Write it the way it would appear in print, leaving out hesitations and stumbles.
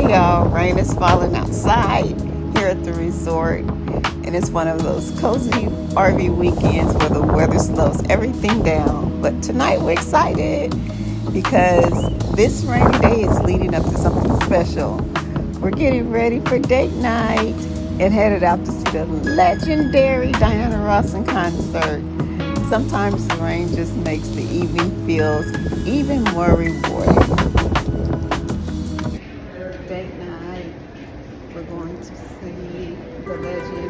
y'all, rain is falling outside here at the resort, and it's one of those cozy RV weekends where the weather slows everything down. But tonight we're excited because this rainy day is leading up to something special. We're getting ready for date night and headed out to see the legendary Diana Ross in concert. Sometimes the rain just makes the evening feels even more rewarding. Date night, we're going to see the legend